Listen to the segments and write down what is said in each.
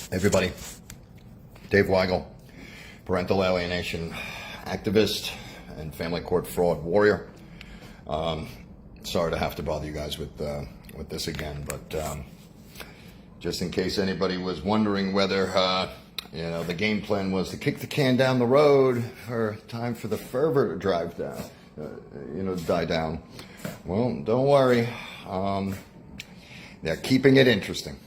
Everybody, Dave Weigel, parental alienation activist and family court fraud warrior. Sorry to have to bother you guys with this again, but just in case anybody was wondering whether the game plan was to kick the can down the road for time for the fervor to drive down, die down. Well, don't worry. They're keeping it interesting.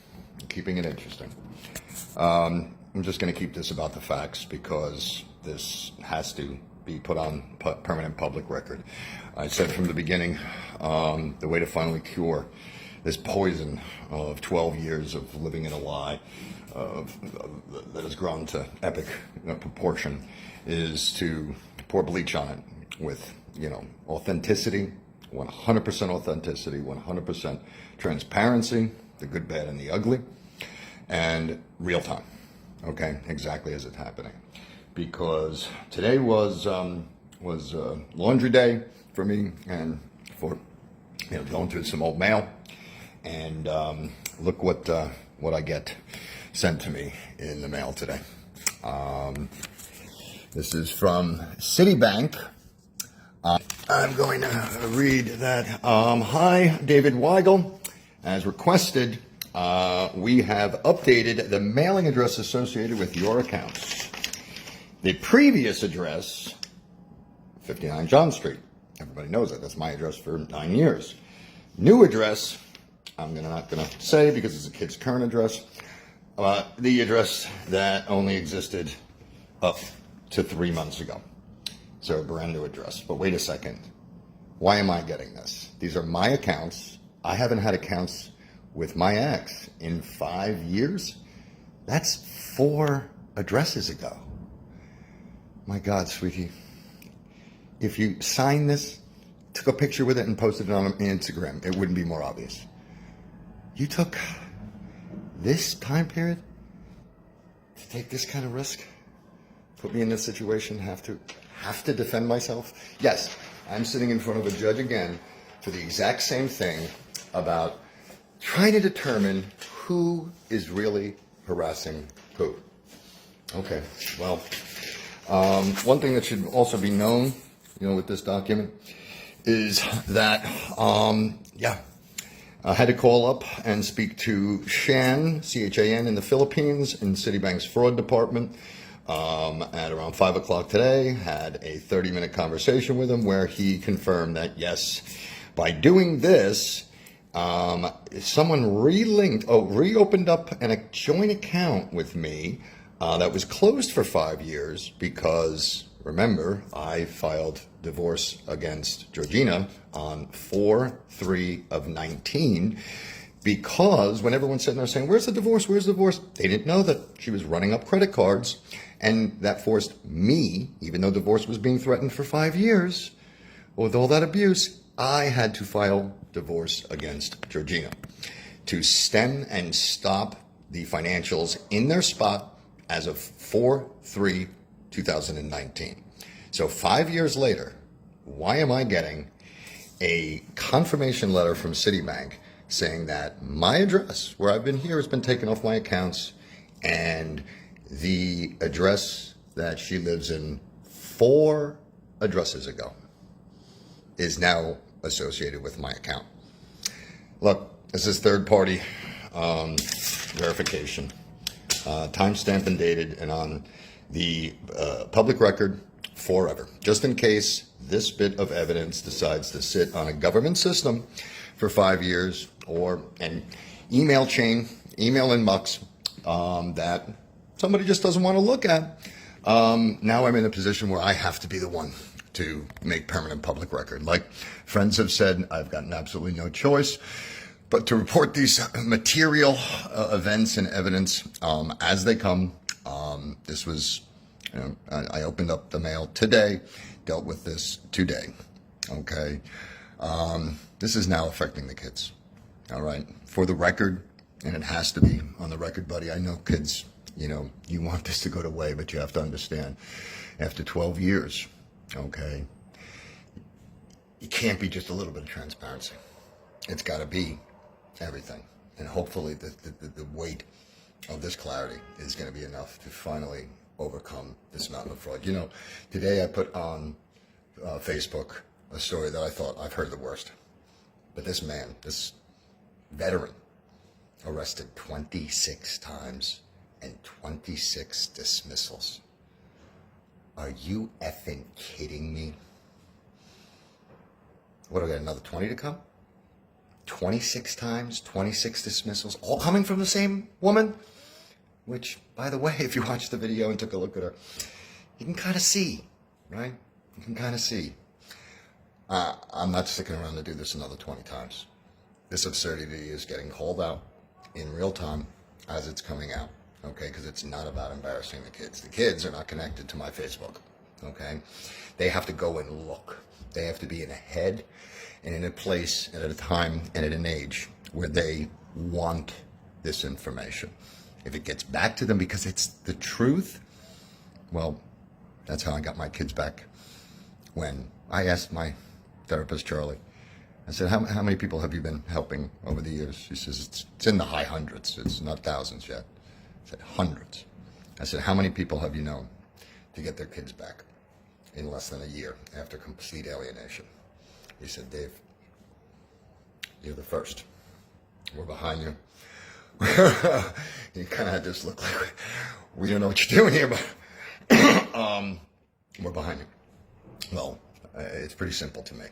I'm just going to keep this about the facts because this has to be put on permanent public record. I said from the beginning, the way to finally cure this poison of 12 years of living in a lie that has grown to epic proportion is to pour bleach on it with, authenticity, 100% authenticity, 100% transparency, the good, bad, and the ugly, and real time. Okay, exactly as it's happening. Because today was laundry day for me, and for going through some old mail, and look what I get sent to me in the mail today. This is from Citibank. I'm going to read that. Hi, David Weigel. As requested, we have updated the mailing address associated with your accounts. The previous address, 59 John Street. Everybody knows that. That's my address for 9 years. New address, I'm not going to say because it's a kid's current address. The address that only existed up to 3 months ago. So a brand new address. But wait a second. Why am I getting this? These are my accounts. I haven't had accounts with my ex in 5 years. That's 4 addresses ago. My God, sweetie. If you signed this, took a picture with it and posted it on Instagram, it wouldn't be more obvious. You took this time period to take this kind of risk? Put me in this situation, have to defend myself? Yes, I'm sitting in front of a judge again for the exact same thing about trying to determine who is really harassing who. Okay, well, one thing that should also be known, with this document is that, I had to call up and speak to Chan, C-H-A-N, in the Philippines in Citibank's fraud department at around 5 o'clock today. Had a 30-minute conversation with him where he confirmed that, yes, by doing this, someone reopened up a joint account with me that was closed for 5 years because, remember, I filed divorce against Georgina on 4/3 of 19 because when everyone's sitting there saying, where's the divorce? They didn't know that she was running up credit cards, and that forced me, even though divorce was being threatened for 5 years, with all that abuse, I had to file divorce against Georgina to stem and stop the financials in their spot as of 4/3/2019. So 5 years later, why am I getting a confirmation letter from Citibank saying that my address, where I've been here, has been taken off my accounts, and the address that she lives in 4 addresses ago is now associated with my account? Look, this is third-party verification, time-stamped and dated, and on the public record forever, just in case this bit of evidence decides to sit on a government system for 5 years, or an email chain, email inbox that somebody just doesn't want to look at. Now I'm in a position where I have to be the one to make permanent public record. Like friends have said, I've gotten absolutely no choice but to report these material events and evidence as they come. This was, I opened up the mail today, dealt with this today. Okay. This is now affecting the kids. All right. For the record, and it has to be on the record, buddy. I know kids, you want this to go to way, but you have to understand, after 12 years, okay, you can't be just a little bit of transparency. It's got to be everything. And hopefully the weight of this clarity is going to be enough to finally overcome this mountain of fraud. You know, today I put on Facebook a story that I thought I've heard the worst. But this man, this veteran, arrested 26 times and 26 dismissals. Are you effing kidding me? What do I got, another 20 to come? 26 times, 26 dismissals, all coming from the same woman? Which, by the way, if you watched the video and took a look at her, you can kind of see, right? You can kind of see. I'm not sticking around to do this another 20 times. This absurdity is getting called out in real time as it's coming out, okay? Because it's not about embarrassing the kids. The kids are not connected to my Facebook, okay? They have to go and look. They have to be in a head and in a place and at a time and at an age where they want this information. If it gets back to them because it's the truth, well, that's how I got my kids back. When I asked my therapist, Charlie, I said, how many people have you been helping over the years? She says, it's in the high hundreds. It's not thousands yet. I said, hundreds. I said, how many people have you known to get their kids back in less than a year after complete alienation? He said, Dave, you're the first. We're behind you. You kind of just look like we don't know what you're doing here, but we're behind you. Well, it's pretty simple to me.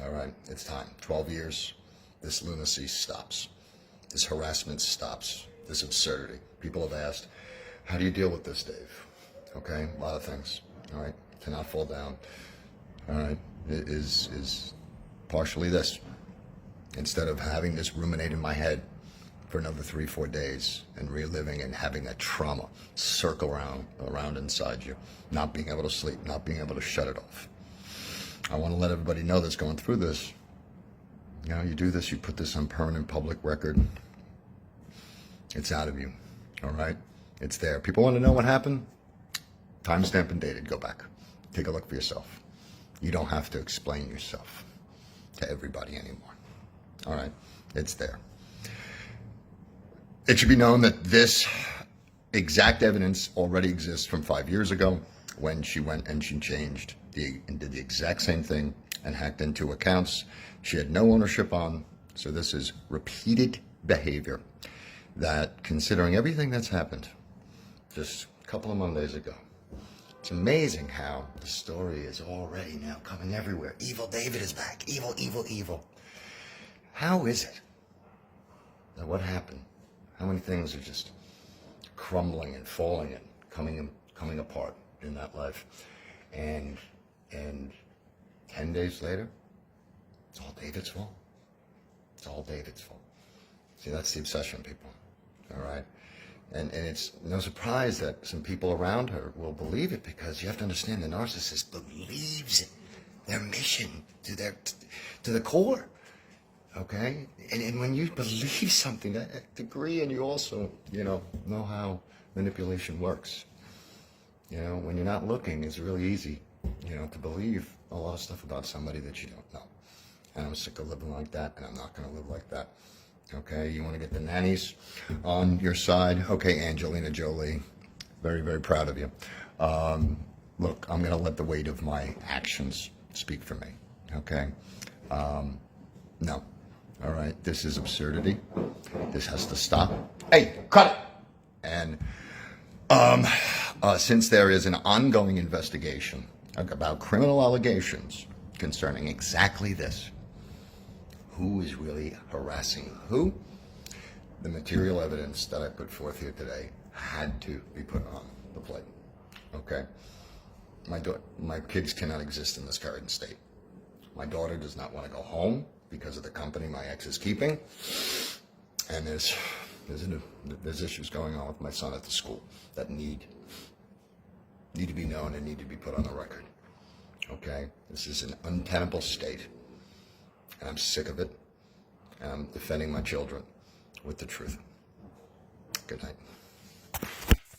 All right, it's time. 12 years, this lunacy stops. This harassment stops. This absurdity. People have asked, how do you deal with this, Dave? Okay, a lot of things. All right, to not fall down. All right, it is partially this. Instead of having this ruminate in my head for another 3-4 days and reliving and having that trauma circle around inside you, not being able to sleep, not being able to shut it off. I want to let everybody know that's going through this. You know, you do this, you put this on permanent public record. It's out of you, all right? It's there. People want to know what happened? Timestamp and dated. Go back. Take a look for yourself. You don't have to explain yourself to everybody anymore, all right? It's there. It should be known that this exact evidence already exists from 5 years ago when she went and she changed and did the exact same thing and hacked into accounts she had no ownership on. So this is repeated behavior that, considering everything that's happened just a couple of Mondays ago, it's amazing how the story is already now coming everywhere. Evil David is back. Evil, evil, evil. How is it that what happened? How many things are just crumbling and falling and coming apart in that life? And 10 days later, it's all David's fault. It's all David's fault. See, that's the obsession, people. All right? And it's no surprise that some people around her will believe it, because you have to understand the narcissist believes their mission to the core. Okay? And when you believe something to that degree, and you also, know how manipulation works. When you're not looking, it's really easy, to believe a lot of stuff about somebody that you don't know. And I'm sick of living like that, and I'm not going to live like that. Okay, you want to get the nannies on your side? Okay, Angelina Jolie, very, very proud of you. Look, I'm going to let the weight of my actions speak for me. Okay? No. All right, this is absurdity. This has to stop. Hey, cut it! And since there is an ongoing investigation about criminal allegations concerning exactly this, who is really harassing who? The material evidence that I put forth here today had to be put on the plate. Okay? My kids cannot exist in this current state. My daughter does not want to go home because of the company my ex is keeping. And there's issues going on with my son at the school that need to be known and need to be put on the record. Okay? This is an untenable state. And I'm sick of it. And I'm defending my children with the truth. Good night.